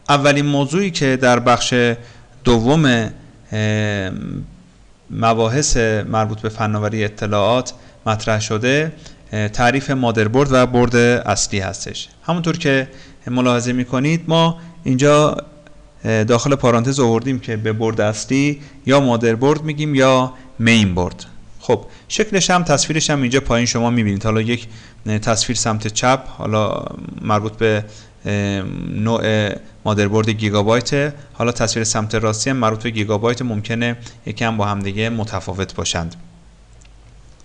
اولین موضوعی که در بخش دوم مباحث مربوط به فناوری اطلاعات مطرح شده تعریف مادربرد و برد اصلی هستش. همونطور که ملاحظه میکنید ما اینجا داخل پارانتز آوردیم که به برد اصلی یا مادربرد میگیم یا مین برد. خب شکلش هم تصویرش هم اینجا پایین شما میبینید. حالا یک تصویر سمت چپ حالا مربوط به نوع مادربرد گیگابایت، حالا تصویر سمت راستی هم مربوط به گیگابایت، ممکنه یکم با هم دیگه متفاوت باشند.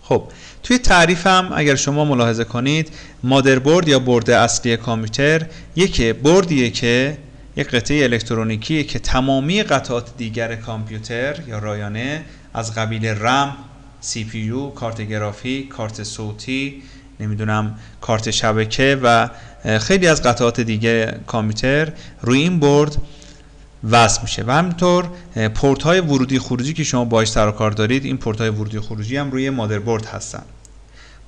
خب توی تعریف هم اگر شما ملاحظه کنید مادربرد یا برد اصلی کامپیوتر یک بردیه که یک قطعه الکترونیکیه که تمامی قطعات دیگر کامپیوتر یا رایانه از قبیل رم، سی پی یو، کارت گرافیک، کارت صوتی، نمیدونم کارت شبکه و خیلی از قطعات دیگه کامپیوتر روی این برد وصل میشه و همینطور پورت های ورودی خروجی که شما باهاش سر و کار دارید، این پورت های ورودی خروجی هم روی مادربرد هستن.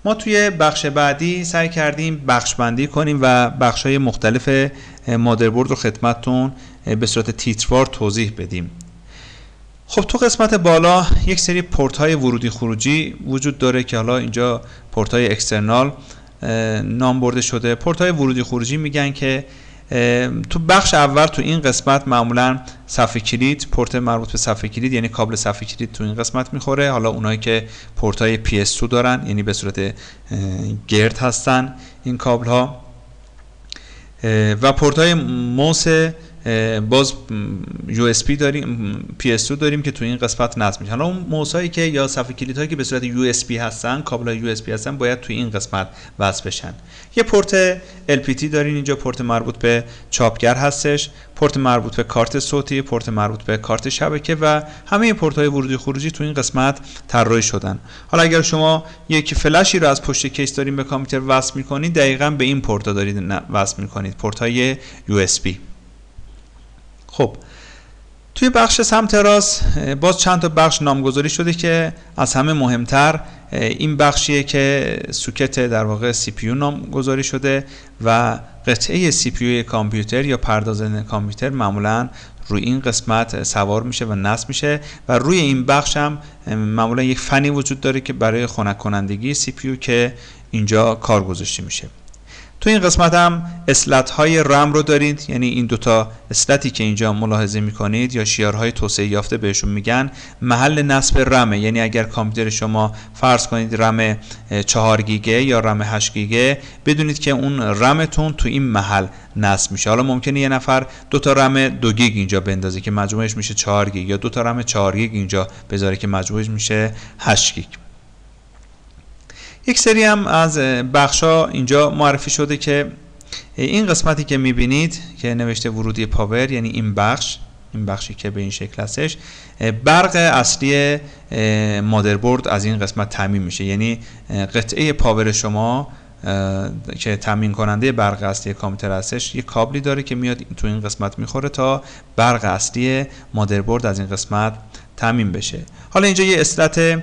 ما توی بخش بعدی سعی کردیم بخش بندی کنیم و بخش های مختلف مادربرد رو خدمتتون به صورت تیتروار توضیح بدیم. خب تو قسمت بالا یک سری پورت های ورودی خروجی وجود داره که حالا اینجا پورت های اکسترنال نام برده شده. پورت های ورودی خروجی میگن که تو بخش اول تو این قسمت معمولا صفحه کلید، پورت مربوط به صفحه کلید یعنی کابل صفحه کلید تو این قسمت میخوره. حالا اونایی که پورت های PS2 دارن یعنی به صورت گرد هستن این کابل ها و پورت های موس باز USB داریم، PS2 داریم که تو این قسمت نصب میشه. حالا اون موس هایی که یا صفحه کلید هایی که به صورت USB هستن، کابل های USB هستن، باید تو این قسمت وصل بشن. یه پورت LPT دارین اینجا، پورت مربوط به چاپگر هستش، پورت مربوط به کارت صوتی، پورت مربوط به کارت شبکه و همه پورت های ورودی خروجی تو این قسمت طراحی شدن. حالا اگر شما یک فلشی رو از پشت کیس دارین به کامپیوتر وصل میکنید، دقیقاً به این پورت ها دارید وصل میکنید، پورت های USB. خب توی بخش سمت راست باز چند تا بخش نامگذاری شده که از همه مهمتر این بخشیه که سوکت در واقع سی پی یو نامگذاری شده و قطعه سی پی یو کامپیوتر یا پردازنده کامپیوتر معمولا روی این قسمت سوار میشه و نصب میشه و روی این بخش هم معمولا یک فنی وجود داره که برای خنک کنندگی سی پی یو که اینجا کار گذاشته میشه. تو این قسمت هم اسلت های رم رو دارید، یعنی این دوتا اسلتی که اینجا ملاحظه میکنید یا شیارهای توسعه یافته بهشون میگن محل نصب رمه. یعنی اگر کامپیوتر شما فرض کنید رم 4 گیگه یا رم 8 گیگه، بدونید که اون رمتون تو این محل نصب میشه. حالا ممکنه یه نفر دوتا رم 2 گیگ اینجا بندازه که مجموعش میشه 4 گیگ یا دوتا رم 4 گیگ اینجا بذاره که مجموعش میشه 8 گیگ. یک سری هم از بخشا اینجا معرفی شده که این قسمتی که میبینید که نوشته ورودی پاور، یعنی این بخشی که به این شکل هستش، برق اصلی مادربرد از این قسمت تامین میشه. یعنی قطعه پاور شما که تامین کننده برق اصلی کامپیوتر هستش یک کابلی داره که میاد تو این قسمت میخوره تا برق اصلی مادربرد از این قسمت تامین بشه. حالا اینجا یه اسلت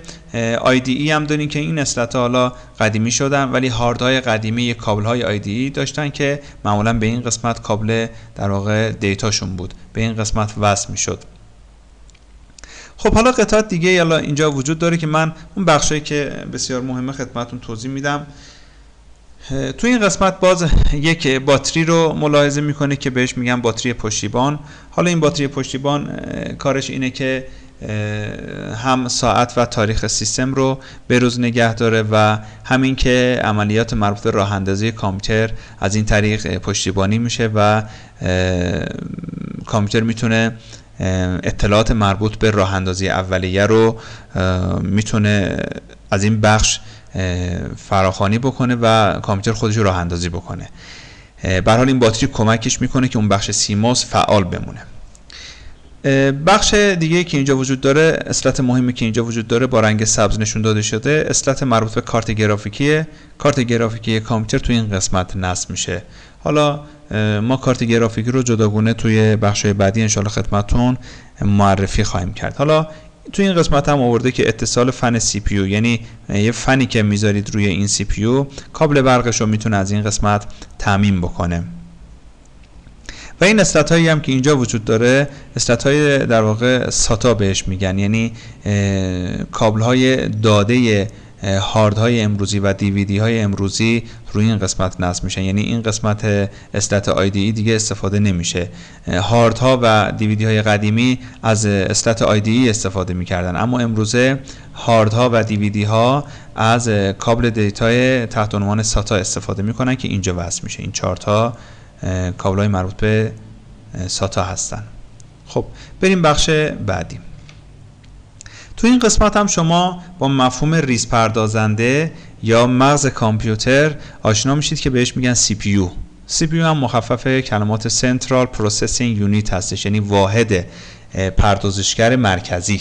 IDE هم دارین که این اسلت حالا قدیمی شدن، ولی هاردهای قدیمی یک کابل های IDE داشتن که معمولا به این قسمت کابل در واقع دیتاشون بود، به این قسمت وصل میشد. خب حالا قطعات دیگه حالا اینجا وجود داره که من اون بخشایی که بسیار مهمه خدمتتون توضیح میدم. تو این قسمت باز یک باتری رو ملاحظه میکنه که بهش میگن باتری پشتیبان. حالا این باتری پشتیبان کارش اینه که هم ساعت و تاریخ سیستم رو به روز نگه داره و همین که عملیات مربوط به راه اندازی کامپیوتر از این طریق پشتیبانی میشه و کامپیوتر میتونه اطلاعات مربوط به راه اندازی اولیه رو میتونه از این بخش فراخوانی بکنه و کامپیوتر خودش رو راه اندازی بکنه. به هر حال این باتری کمکش میکنه که اون بخش سیموس فعال بمونه. بخش دیگه که اینجا وجود داره، اسلت مهمی که اینجا وجود داره با رنگ سبز نشون داده شده، اسلت مربوط به کارت گرافیکیه. کارت گرافیکی کامپیوتر تو این قسمت نصب میشه. حالا ما کارت گرافیکی رو جداگونه توی بخش‌های بعدی انشالله خدمتتون معرفی خواهیم کرد. حالا توی این قسمت هم آورده که اتصال فن سی پی یو، یعنی یه فنی که میذارید روی این سی پی یو کابل برقش رو میتونه از این قسمت تامین بکنه. و این اسلت هایی هم که اینجا وجود داره اسلت های در واقع ساتا بهش میگن، یعنی کابل های داده هارد های امروزی و دیویدی های امروزی روی این قسمت نصب میشن، یعنی این قسمت اسلت IDE دیگه استفاده نمیشه. هارد ها و دیویدی های قدیمی از اسلت IDE استفاده میکردن، اما امروزه هارد ها و دیویدی ها از کابل دیتای تحت عنوان ساتا استفاده میکنن که اینجا وصل میشه. این 4 تا کابل های مربوط به ساتا هستن. خب بریم بخش بعدی. تو این قسمت هم شما با مفهوم ریز پردازنده یا مغز کامپیوتر آشنا میشید که بهش میگن CPU. CPU هم مخفف کلمات Central Processing Unit هستش، یعنی واحد پردازشگر مرکزی.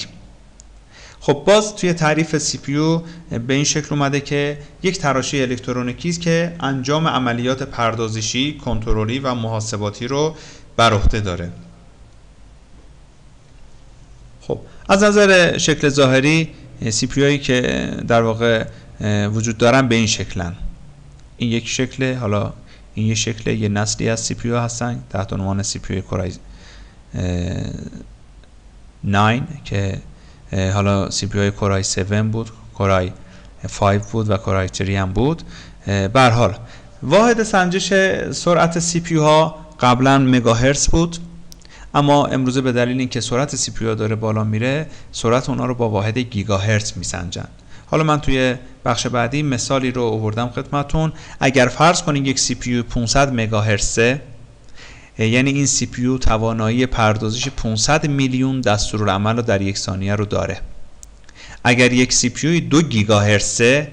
خب باز توی تعریف CPU به این شکل اومده که یک تراشی الکترونیکی است که انجام عملیات پردازشی، کنترلی و محاسباتی رو بر عهده داره. خب از نظر شکل ظاهری CPU هایی که در واقع وجود دارن به این شکلن. این یک شکل، حالا این یک شکل، یه نسلی از CPU هستن تحت عنوان CPU کورای 9 که حالا CPU های کورای 7 بود، کورای 5 بود و کورای 3 هم بود. به هر حال واحد سنجش سرعت CPU ها قبلا مگاهرتز بود، اما امروزه به دلیل اینکه سرعت CPU ها داره بالا میره، سرعت اونا رو با واحد گیگاهرتز میسنجن. حالا من توی بخش بعدی مثالی رو آوردم خدمتتون. اگر فرض کنید یک CPU 500 مگاهرتزه، یعنی این CPU توانایی پردازش 500 میلیون دستورالعمل رو در یک ثانیه رو داره. اگر یک CPU 2 گیگاهرتزه،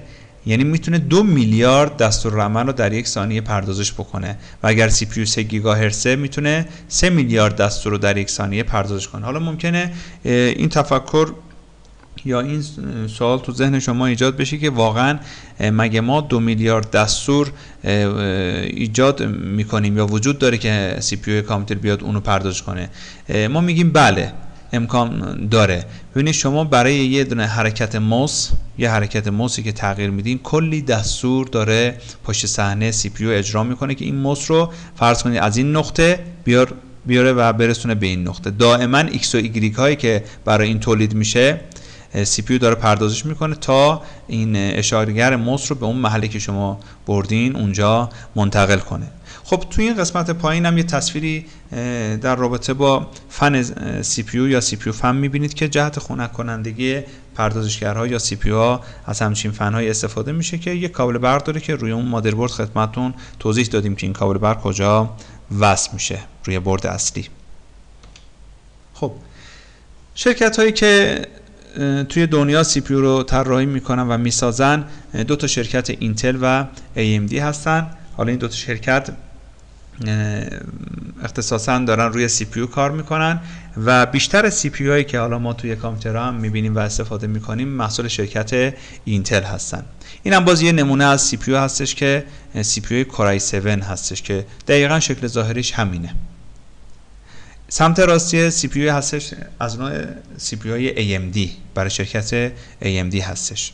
یعنی میتونه 2 میلیارد دستورالعمل رو در یک ثانیه پردازش بکنه، و اگر CPU 3 گیگاهرتزه میتونه 3 میلیارد دستور رو در یک ثانیه پردازش کنه. حالا ممکنه این تفکر یا این سوال تو ذهن شما ایجاد بشه که واقعا مگه ما 2 میلیارد دستور ایجاد میکنیم یا وجود داره که CPU کامپیوتر بیاد اونو پردازش کنه؟ ما میگیم بله امکان داره. ببینید شما برای یه دونه حرکت موس، یه حرکت موسی که تغییر میدین، کلی دستور داره پشت صحنه CPU اجرا میکنه که این موس رو فرض کنید از این نقطه بیاره و برسونه به این نقطه. دائما X و Y هایی که برای این تولید میشه CPU داره پردازش میکنه تا این اشارهگر موس رو به اون محلی که شما بردین اونجا منتقل کنه. خب توی این قسمت پایین هم یه تصویری در رابطه با فن CPU یا CPU فن میبینید که جهت خنک کنندگی پردازشگرها یا CPU ها از همچین فن‌های استفاده میشه که یک کابل برق داره که روی اون مادربرد خدمتتون توضیح دادیم که این کابل برق کجا وصل میشه روی برد اصلی. خب شرکت هایی که توی دنیا CPU رو طراحی میکنن و میسازن 2 تا شرکت اینتل و AMD هستن. حالا این 2 تا شرکت اختصاصا دارن روی CPU کار میکنن و بیشتر CPU هایی که حالا ما توی کامپیوترها هم میبینیم و استفاده میکنیم محصول شرکت اینتل هستن. این هم باز یه نمونه از CPU هستش که CPU کورای 7 هستش که دقیقا شکل ظاهریش همینه. سمت راستی CPU هستش از نوع CPU های AMD، برای شرکت AMD هستش.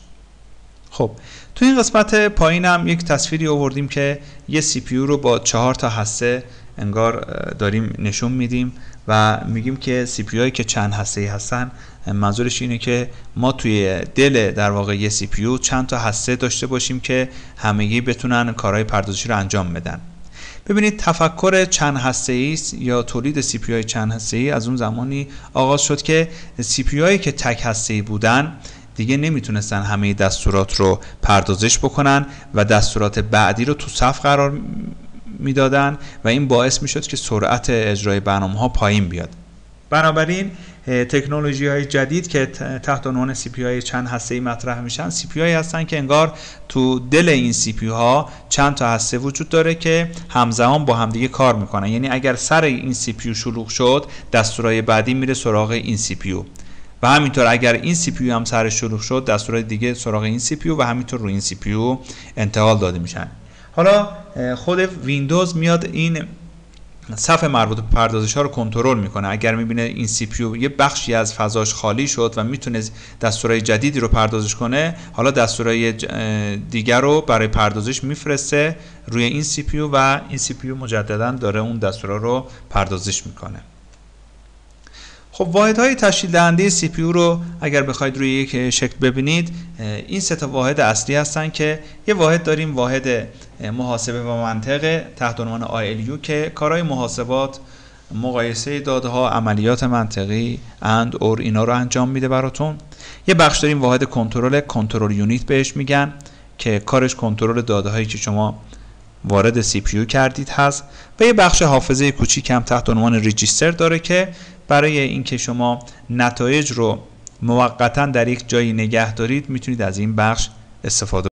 خب تو این قسمت پایین هم یک تصویری آوردیم که یه CPU رو با 4 تا هسته انگار داریم نشون میدیم و میگیم که CPU هایی که چند هسته‌ای هستن، منظورش اینه که ما توی دل در واقع یه CPU چند تا هسته داشته باشیم که همگی بتونن کارهای پردازشی رو انجام بدن. ببینید تفکر چند هسته‌ای یا تولید CPU های چند هسته‌ای از اون زمانی آغاز شد که CPU هایی که تک هسته‌ای بودن دیگه نمیتونستن همه دستورات رو پردازش بکنن و دستورات بعدی رو تو صف قرار میدادن و این باعث میشد که سرعت اجرای برنامه‌ها پایین بیاد. بنابراین تکنولوژی های جدید که تحت عنوان CPU های چند هسته‌ای مطرح میشن، CPU هایی هستن که انگار تو دل این CPU ها چند تا هسته وجود داره که همزمان با همدیگه کار میکنن. یعنی اگر سر این CPU شلوغ شد، دستورهای بعدی میره سراغ این CPU و همینطور اگر این CPU هم سرش شلوغ شد، دستورهای دیگه سراغ این CPU و همینطور روی این CPU انتقال داده میشن. حالا خود ویندوز میاد این صف مربوط به پردازش ها رو کنترل میکنه. اگر میبینه این سی پی یو یه بخشی از فضاش خالی شد و میتونه دستورهای جدیدی رو پردازش کنه، حالا دستورهای دیگر رو برای پردازش میفرسته روی این سی پی یو و این سی پی یو مجددا داره اون دستورها رو پردازش میکنه. خب واحدهای تشکیل دهنده سی پی یو رو اگر بخواید روی یک شکل ببینید، این سه تا واحد اصلی هستن که یه واحد داریم واحد محاسبه و منطق تحت عنوان ILU که کارهای محاسبات، مقایسه داده ها، عملیات منطقی اند اور اینا رو انجام میده براتون. یه بخش داریم واحد کنترل یونیت بهش میگن که کارش کنترل داده هایی که شما وارد سی پی یو کردید هست و یه بخش حافظه کوچیک هم تحت عنوان ریجیستر داره که برای اینکه شما نتایج رو موقتا در یک جایی نگه دارید میتونید از این بخش استفاده